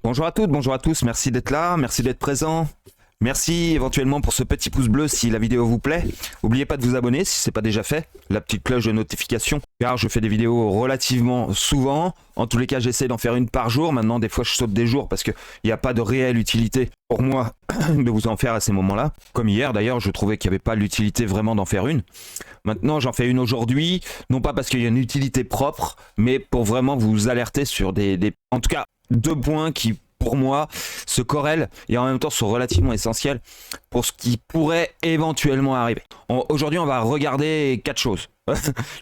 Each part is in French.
Bonjour à toutes, bonjour à tous, merci d'être là, merci d'être présent. Merci éventuellement pour ce petit pouce bleu si la vidéo vous plaît. N'oubliez pas de vous abonner si ce n'est pas déjà fait, la petite cloche de notification, car je fais des vidéos relativement souvent. En tous les cas, j'essaie d'en faire une par jour. Maintenant, des fois, je saute des jours parce qu'il n'y a pas de réelle utilité pour moi de vous en faire à ces moments-là. Comme hier, d'ailleurs, je trouvais qu'il n'y avait pas l'utilité vraiment d'en faire une. Maintenant, j'en fais une aujourd'hui, non pas parce qu'il y a une utilité propre, mais pour vraiment vous alerter sur en tout cas, 2 points qui, pour moi, se corrèlent et en même temps sont relativement essentiels pour ce qui pourrait éventuellement arriver. Aujourd'hui, on va regarder 4 choses.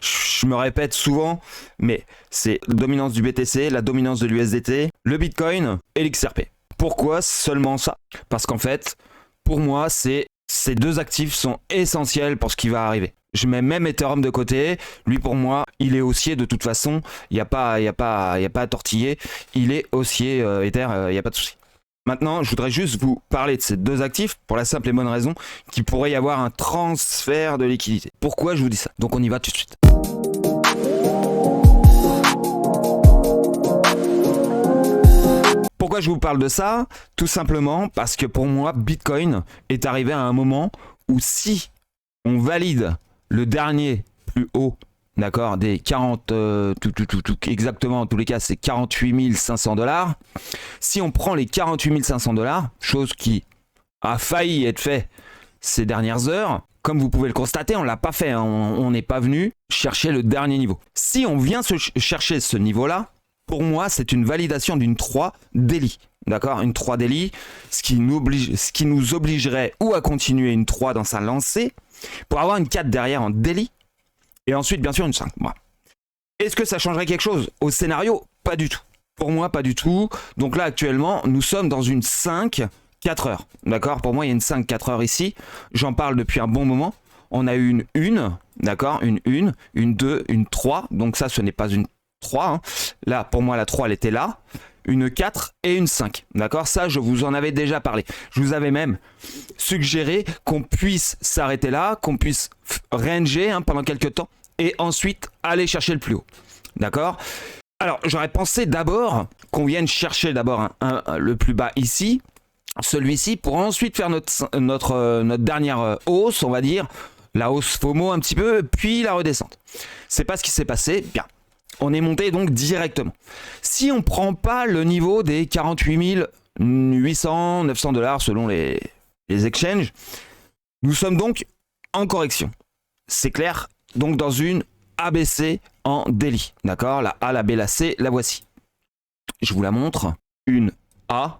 Je me répète souvent, mais c'est la dominance du BTC, la dominance de l'USDT, le Bitcoin et l'XRP. Pourquoi seulement ça? Parce qu'en fait, pour moi, ces 2 actifs sont essentiels pour ce qui va arriver. Je mets même Ethereum de côté. Lui, pour moi, il est haussier de toute façon. Il n'y a pas à tortiller. Il est haussier, Ether, il n'y a pas de souci. Maintenant, je voudrais juste vous parler de ces 2 actifs pour la simple et bonne raison qu'il pourrait y avoir un transfert de liquidité. Pourquoi je vous dis ça? Donc, on y va tout de suite. Pourquoi je vous parle de ça? Tout simplement parce que pour moi, Bitcoin est arrivé à un moment où si on valide le dernier plus haut, d'accord, des 40, exactement, en tous les cas, c'est 48 500 $. Si on prend les 48 500 $, chose qui a failli être fait ces dernières heures, comme vous pouvez le constater, on ne l'a pas fait, hein, on n'est pas venu chercher le dernier niveau. Si on vient chercher ce niveau-là, pour moi, c'est une validation d'une 3 daily. D'accord, une 3 daily, ce qui nous obligerait ou à continuer une 3 dans sa lancée, pour avoir une 4 derrière en daily, et ensuite bien sûr une 5. Voilà. Est-ce que ça changerait quelque chose au scénario? Pas du tout. Pour moi, pas du tout. Donc là, actuellement, nous sommes dans une 5, 4 heures. D'accord? Pour moi, il y a une 5, 4 heures ici. J'en parle depuis un bon moment. On a eu une 1, d'accord? Une 2, une 3. Donc ça, ce n'est pas une 3. Hein. Là, pour moi, la 3, elle était là. Une 4 et une 5. D'accord? Ça, je vous en avais déjà parlé. Je vous avais même suggéré qu'on puisse s'arrêter là, qu'on puisse ranger pendant quelques temps et ensuite aller chercher le plus haut. D'accord? Alors, j'aurais pensé d'abord qu'on vienne chercher d'abord le plus bas ici, celui-ci, pour ensuite faire notre dernière hausse, on va dire, la hausse FOMO un petit peu, puis la redescente. C'est pas ce qui s'est passé. Bien. On est monté donc directement. Si on ne prend pas le niveau des 48 800, 900 $ selon les exchanges, nous sommes donc en correction. C'est clair, donc dans une ABC en daily. D'accord? La A, la B, la C, la voici. Je vous la montre. Une A,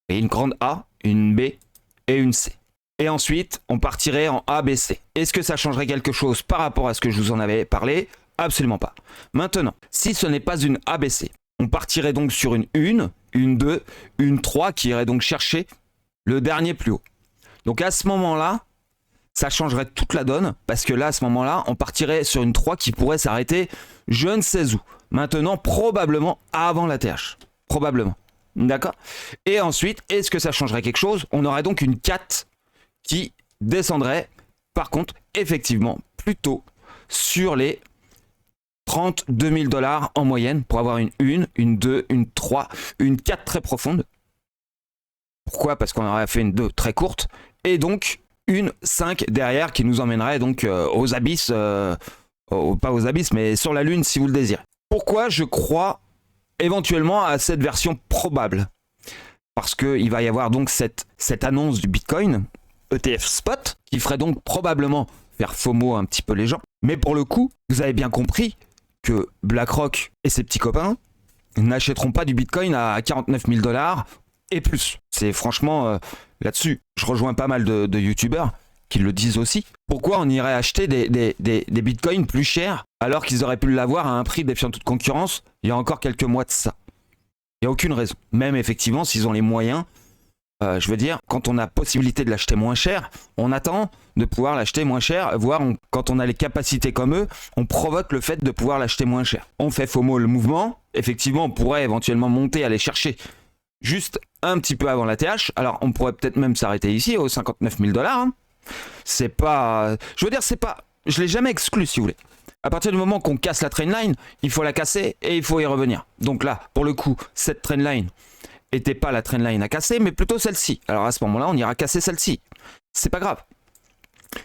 et une grande A, une B et une C. Et ensuite, on partirait en ABC. Est-ce que ça changerait quelque chose par rapport à ce que je vous en avais parlé? Absolument pas. Maintenant, si ce n'est pas une ABC, on partirait donc sur une 2, une 3 qui irait donc chercher le dernier plus haut. Donc à ce moment-là, ça changerait toute la donne parce que là, à ce moment-là, on partirait sur une 3 qui pourrait s'arrêter je ne sais où. Maintenant, probablement avant la TH. Probablement. D'accord? Et ensuite, est-ce que ça changerait quelque chose? On aurait donc une 4 qui descendrait, par contre, effectivement, plutôt sur les 32 000 $ en moyenne pour avoir une 2, une 3, une 4 très profonde. Pourquoi? Parce qu'on aurait fait une 2 très courte et donc une 5 derrière qui nous emmènerait donc aux abysses, pas aux abysses, mais sur la lune si vous le désirez. Pourquoi je crois éventuellement à cette version probable? Parce qu'il va y avoir donc cette annonce du Bitcoin, ETF spot, qui ferait donc probablement faire FOMO un petit peu les gens. Mais pour le coup, vous avez bien compris que BlackRock et ses petits copains n'achèteront pas du Bitcoin à 49 000 $ et plus. C'est franchement là-dessus, je rejoins pas mal de youtubeurs qui le disent aussi. Pourquoi on irait acheter des Bitcoins plus chers alors qu'ils auraient pu l'avoir à un prix défiant toute concurrence il y a encore quelques mois de ça? Il n'y a aucune raison. Même effectivement, s'ils ont les moyens, je veux dire, quand on a possibilité de l'acheter moins cher, on attend de pouvoir l'acheter moins cher, voire quand on a les capacités comme eux, on provoque le fait de pouvoir l'acheter moins cher. On fait FOMO le mouvement, effectivement, on pourrait éventuellement monter, aller chercher juste un petit peu avant la TH, alors on pourrait peut-être même s'arrêter ici aux 59 000 $. Hein. C'est pas... Je veux dire, c'est pas... Je l'ai jamais exclu, si vous voulez. À partir du moment qu'on casse la trendline, il faut la casser et il faut y revenir. Donc là, pour le coup, cette trendline n'était pas la trendline à casser, mais plutôt celle-ci. Alors à ce moment-là, on ira casser celle-ci. C'est pas grave.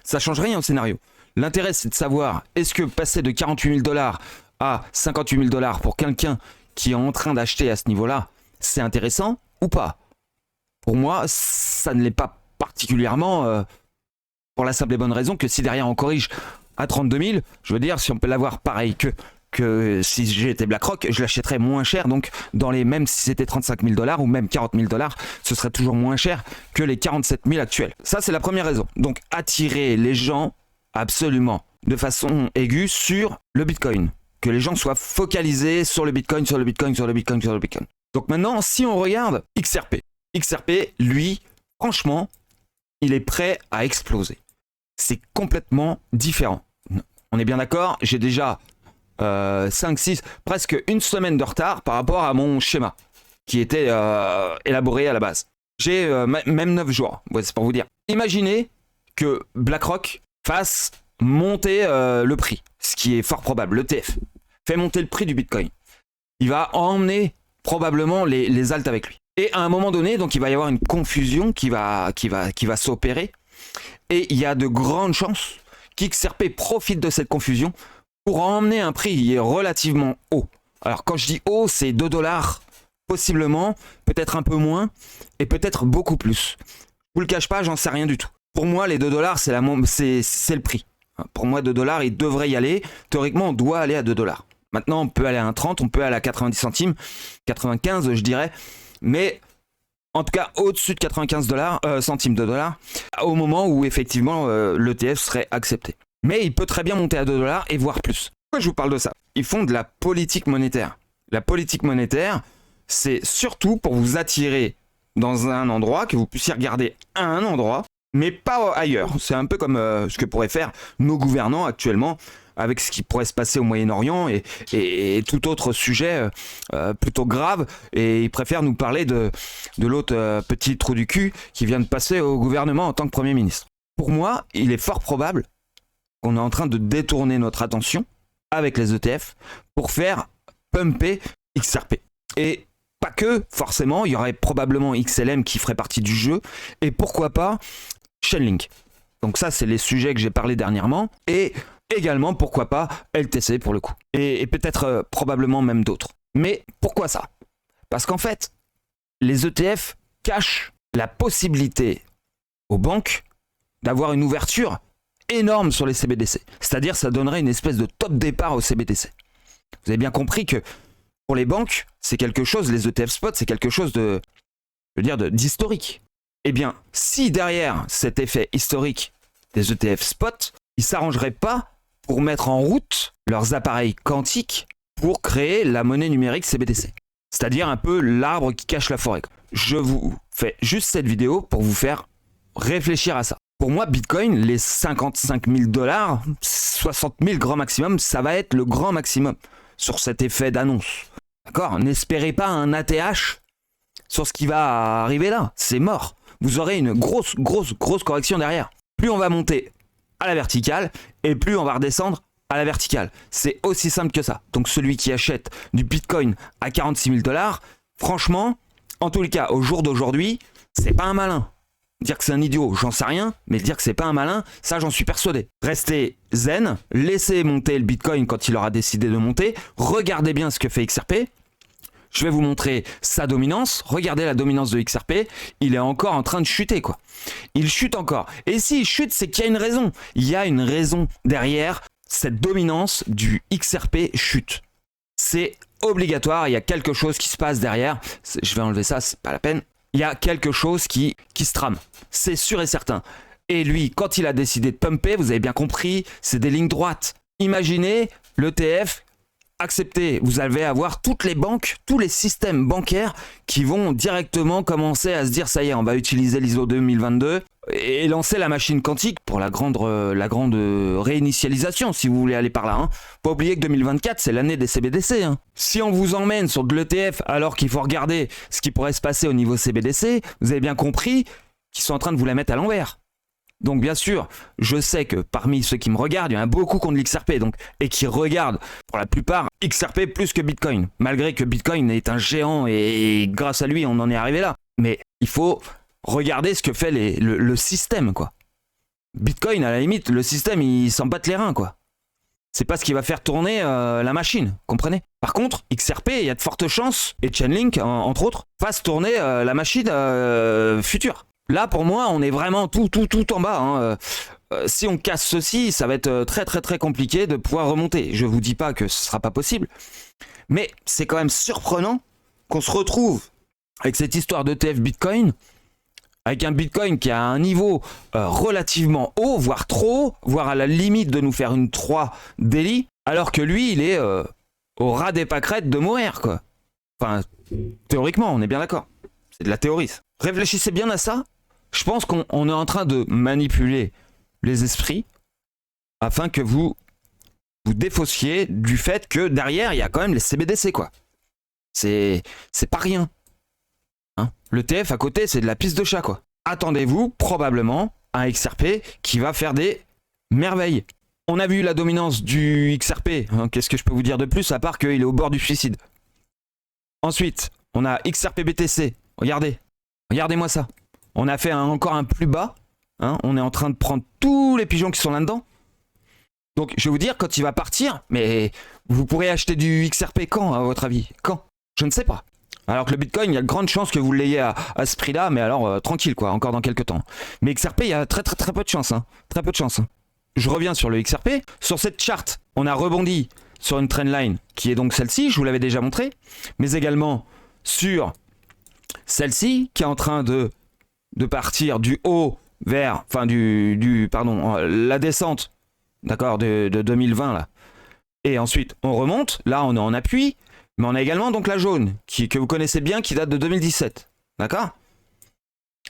Ça change rien au scénario. L'intérêt, c'est de savoir, est-ce que passer de 48 000 $ à 58 000 $ pour quelqu'un qui est en train d'acheter à ce niveau-là, c'est intéressant ou pas? Pour moi, ça ne l'est pas particulièrement, pour la simple et bonne raison que si derrière on corrige à 32 000, je veux dire, si on peut l'avoir pareil que si j'étais BlackRock, je l'achèterais moins cher, donc même si c'était 35 000 $ ou même 40 000 $, ce serait toujours moins cher que les 47 000 actuels. Ça, c'est la première raison. Donc, attirer les gens absolument de façon aiguë sur le Bitcoin. Que les gens soient focalisés sur le Bitcoin, sur le Bitcoin, sur le Bitcoin, sur le Bitcoin. Donc maintenant, si on regarde XRP, lui, franchement, il est prêt à exploser. C'est complètement différent. On est bien d'accord, j'ai déjà 5, 6, presque une semaine de retard par rapport à mon schéma qui était élaboré à la base. J'ai même 9 jours, c'est pour vous dire. Imaginez que BlackRock fasse monter le prix, ce qui est fort probable, l'ETF fait monter le prix du Bitcoin. Il va emmener probablement les alts avec lui. Et à un moment donné, donc il va y avoir une confusion qui va s'opérer. Et il y a de grandes chances qu'XRP profite de cette confusion pour emmener un prix relativement haut. Alors quand je dis haut, c'est 2 $, possiblement, peut-être un peu moins, et peut-être beaucoup plus. Je vous le cache pas, j'en sais rien du tout. Pour moi, les 2 $, c'est le prix. Pour moi, 2 $, il devrait y aller. Théoriquement, on doit aller à 2 $. Maintenant, on peut aller à 1,30, on peut aller à 90 centimes, 95 je dirais, mais en tout cas au-dessus de 95 centimes de dollars, au moment où effectivement l'ETF serait accepté. Mais il peut très bien monter à 2 $ et voire plus. Pourquoi je vous parle de ça? Ils font de la politique monétaire. La politique monétaire, c'est surtout pour vous attirer dans un endroit, que vous puissiez regarder à un endroit, mais pas ailleurs. C'est un peu comme ce que pourraient faire nos gouvernants actuellement, avec ce qui pourrait se passer au Moyen-Orient et tout autre sujet plutôt grave, et ils préfèrent nous parler de l'autre petit trou du cul qui vient de passer au gouvernement en tant que Premier ministre. Pour moi, il est fort probable qu'on est en train de détourner notre attention avec les ETF pour faire pumper XRP. Et pas que, forcément, il y aurait probablement XLM qui ferait partie du jeu, et pourquoi pas Chainlink. Donc ça, c'est les sujets que j'ai parlé dernièrement, et également, pourquoi pas, LTC pour le coup. Et peut-être probablement même d'autres. Mais pourquoi ça? Parce qu'en fait, les ETF cachent la possibilité aux banques d'avoir une ouverture énorme sur les CBDC. C'est-à-dire, ça donnerait une espèce de top départ au CBDC. Vous avez bien compris que pour les banques, c'est quelque chose, les ETF spot, c'est quelque chose d'historique. Eh bien, si derrière cet effet historique des ETF spot, ils ne s'arrangeraient pas pour mettre en route leurs appareils quantiques pour créer la monnaie numérique CBDC. C'est-à-dire un peu l'arbre qui cache la forêt. Je vous fais juste cette vidéo pour vous faire réfléchir à ça. Pour moi, Bitcoin, les 55 000 $, 60 000 grand maximum, ça va être le grand maximum sur cet effet d'annonce. D'accord? N'espérez pas un ATH sur ce qui va arriver là. C'est mort. Vous aurez une grosse correction derrière. Plus on va monter à la verticale et plus on va redescendre à la verticale. C'est aussi simple que ça. Donc celui qui achète du Bitcoin à 46 000 $, franchement, en tous les cas, au jour d'aujourd'hui, c'est pas un malin. Dire que c'est un idiot, j'en sais rien, mais dire que c'est pas un malin, ça j'en suis persuadé. Restez zen, laissez monter le Bitcoin quand il aura décidé de monter, regardez bien ce que fait XRP. Je vais vous montrer sa dominance. Regardez la dominance de XRP. Il est encore en train de chuter, quoi. Il chute encore. Et s'il chute, c'est qu'il y a une raison. Il y a une raison derrière cette dominance du XRP chute. C'est obligatoire. Il y a quelque chose qui se passe derrière. Je vais enlever ça, c'est pas la peine. Il y a quelque chose qui se trame. C'est sûr et certain. Et lui, quand il a décidé de pumper, vous avez bien compris, c'est des lignes droites. Imaginez l'ETF accepté, vous allez avoir toutes les banques, tous les systèmes bancaires qui vont directement commencer à se dire ça y est, on va utiliser l'ISO 2022 et lancer la machine quantique pour la grande réinitialisation, si vous voulez aller par là. Hein. Pas oublier que 2024, c'est l'année des CBDC. Hein. Si on vous emmène sur de l'ETF alors qu'il faut regarder ce qui pourrait se passer au niveau CBDC, vous avez bien compris qu'ils sont en train de vous la mettre à l'envers. Donc bien sûr, je sais que parmi ceux qui me regardent, il y en a beaucoup qui ont de l'XRP et qui regardent pour la plupart XRP plus que Bitcoin. Malgré que Bitcoin est un géant et grâce à lui on en est arrivé là. Mais il faut regarder ce que fait le système quoi. Bitcoin à la limite, le système il s'en batte les reins quoi. C'est pas ce qui va faire tourner la machine, comprenez? Par contre, XRP, il y a de fortes chances, et Chainlink entre autres, fasse tourner la machine future. Là, pour moi, on est vraiment tout en bas. Hein. Si on casse ceci, ça va être très compliqué de pouvoir remonter. Je vous dis pas que ce sera pas possible, mais c'est quand même surprenant qu'on se retrouve avec cette histoire d'ETF Bitcoin, avec un Bitcoin qui a un niveau relativement haut, voire trop haut, voire à la limite de nous faire une 3 daily, alors que lui, il est au ras des pâquerettes de mourir, quoi. Enfin, théoriquement, on est bien d'accord. C'est de la théorie. Réfléchissez bien à ça. Je pense qu'on est en train de manipuler les esprits afin que vous défaussiez du fait que derrière, il y a quand même les CBDC, quoi. C'est pas rien. Hein, le TF à côté, c'est de la piste de chat, quoi. Attendez-vous probablement à un XRP qui va faire des merveilles. On a vu la dominance du XRP. Hein, qu'est-ce que je peux vous dire de plus à part qu'il est au bord du suicide. Ensuite, on a XRP BTC. Regardez. Regardez-moi ça. On a fait encore un plus bas. Hein, on est en train de prendre tous les pigeons qui sont là-dedans. Donc, je vais vous dire, quand il va partir, mais vous pourrez acheter du XRP quand, à votre avis? Quand? Je ne sais pas. Alors que le Bitcoin, il y a de grandes chances que vous l'ayez à ce prix-là, mais alors tranquille quoi, encore dans quelques temps. Mais XRP, il y a très peu de chance, hein. Très peu de chance. Hein. Je reviens sur le XRP. Sur cette charte, on a rebondi sur une trendline qui est donc celle-ci, je vous l'avais déjà montré, mais également sur celle-ci qui est en train de partir du haut vers, enfin la descente, d'accord, de 2020 là. Et ensuite, on remonte, là on est en appui. Mais on a également donc la jaune, que vous connaissez bien, qui date de 2017. D'accord?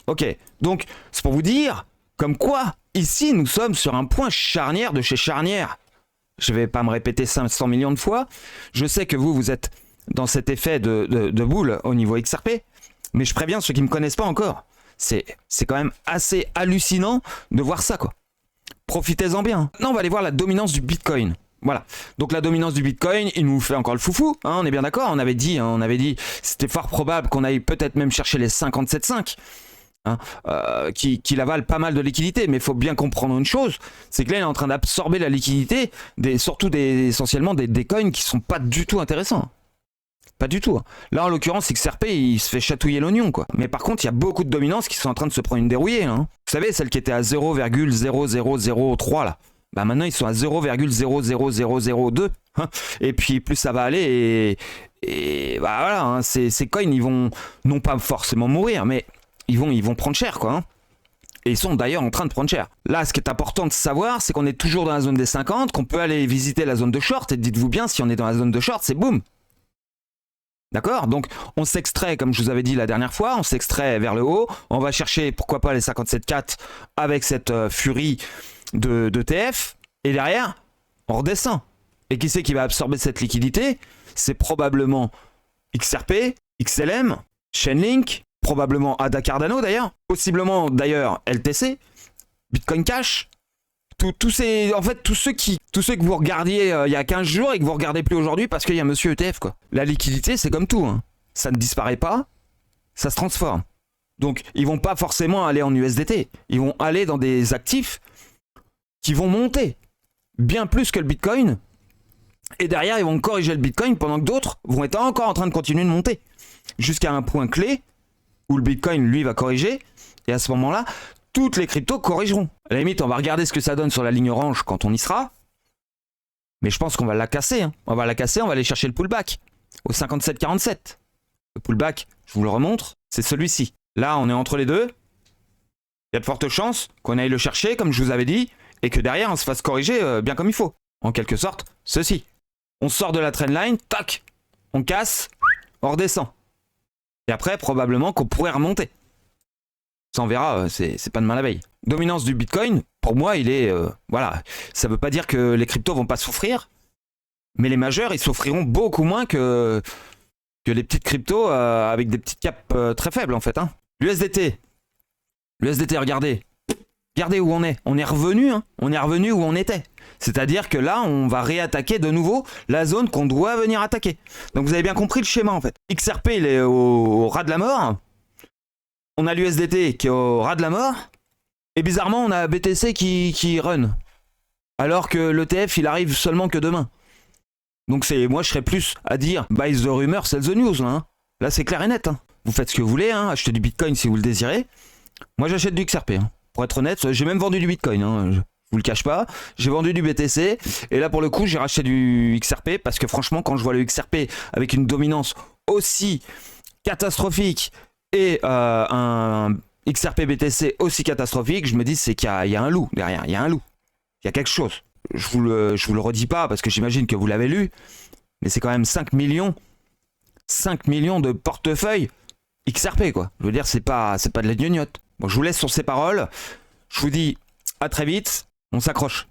Ok, donc c'est pour vous dire, comme quoi, ici nous sommes sur un point charnière de chez charnière. Je vais pas me répéter 500 millions de fois. Je sais que vous êtes dans cet effet de boule au niveau XRP, mais je préviens ceux qui ne me connaissent pas encore. C'est quand même assez hallucinant de voir ça, quoi. Profitez-en bien. Maintenant, on va aller voir la dominance du Bitcoin. Voilà, donc la dominance du Bitcoin, il nous fait encore le foufou, hein, on est bien d'accord, on avait dit c'était fort probable qu'on aille peut-être même chercher les 57,5, hein, qui avalent pas mal de liquidité, mais il faut bien comprendre une chose, c'est que là il est en train d'absorber la liquidité, essentiellement des coins qui sont pas du tout intéressants. Pas du tout. Hein. Là en l'occurrence XRP il se fait chatouiller l'oignon quoi. Mais par contre il y a beaucoup de dominances qui sont en train de se prendre une dérouillée. Hein. Vous savez celle qui était à 0,0003 là. Bah maintenant ils sont à 0,00002 hein. Et puis plus ça va aller et bah voilà hein, ces coins ils vont non pas forcément mourir mais ils vont prendre cher quoi hein. Et ils sont d'ailleurs en train de prendre cher. Là ce qui est important de savoir c'est qu'on est toujours dans la zone des 50, qu'on peut aller visiter la zone de short et dites-vous bien si on est dans la zone de short c'est boum. D'accord? Donc on s'extrait comme je vous avais dit la dernière fois, on s'extrait vers le haut, on va chercher pourquoi pas les 57,4 avec cette furie de TF, et derrière, on redescend. Et qui c'est qui va absorber cette liquidité? C'est probablement XRP, XLM, Chainlink, probablement ADA Cardano d'ailleurs, possiblement d'ailleurs LTC, Bitcoin Cash, tous ceux que vous regardiez il y a 15 jours et que vous regardez plus aujourd'hui parce qu'il y a monsieur ETF quoi. La liquidité c'est comme tout, hein. Ça ne disparaît pas, ça se transforme. Donc ils vont pas forcément aller en USDT, ils vont aller dans des actifs qui vont monter bien plus que le Bitcoin et derrière ils vont corriger le Bitcoin pendant que d'autres vont être encore en train de continuer de monter jusqu'à un point clé où le Bitcoin lui va corriger et à ce moment là toutes les cryptos corrigeront. À la limite on va regarder ce que ça donne sur la ligne orange quand on y sera, mais je pense qu'on va la casser hein. On va aller chercher le pullback au 57,47. Le pullback je vous le remontre, c'est celui-ci. Là on est entre les deux, il y a de fortes chances qu'on aille le chercher comme je vous avais dit et que derrière on se fasse corriger bien comme il faut. En quelque sorte, ceci. On sort de la trendline, tac, on casse, on redescend. Et après, probablement qu'on pourrait remonter. Ça on verra, c'est pas demain la veille. Dominance du Bitcoin, pour moi, il est... voilà, ça veut pas dire que les cryptos vont pas souffrir, mais les majeurs, ils souffriront beaucoup moins que les petites cryptos avec des petites caps très faibles en fait. Hein. L'USDT, regardez. Regardez où on est. On est revenu, hein. On est revenu où on était. C'est-à-dire que là, on va réattaquer de nouveau la zone qu'on doit venir attaquer. Donc vous avez bien compris le schéma en fait. XRP, il est au ras de la mort. On a l'USDT qui est au ras de la mort. Et bizarrement, on a BTC qui run. Alors que l'ETF, il arrive seulement que demain. Donc moi, je serais plus à dire buy the rumor, sell the news. Là, hein. Là c'est clair et net. Hein. Vous faites ce que vous voulez, hein. Achetez du Bitcoin si vous le désirez. Moi, j'achète du XRP. Hein. Pour être honnête, j'ai même vendu du Bitcoin. Hein. Je vous le cache pas. J'ai vendu du BTC. Et là, pour le coup, j'ai racheté du XRP. Parce que franchement, quand je vois le XRP avec une dominance aussi catastrophique et un XRP BTC aussi catastrophique, je me dis c'est qu'il y a un loup derrière. Il y a un loup. Il y a quelque chose. Je vous le redis pas parce que j'imagine que vous l'avez lu. Mais c'est quand même 5 millions de portefeuilles XRP, quoi. Je veux dire, c'est pas de la gnognotte. Bon, je vous laisse sur ces paroles. Je vous dis à très vite. On s'accroche.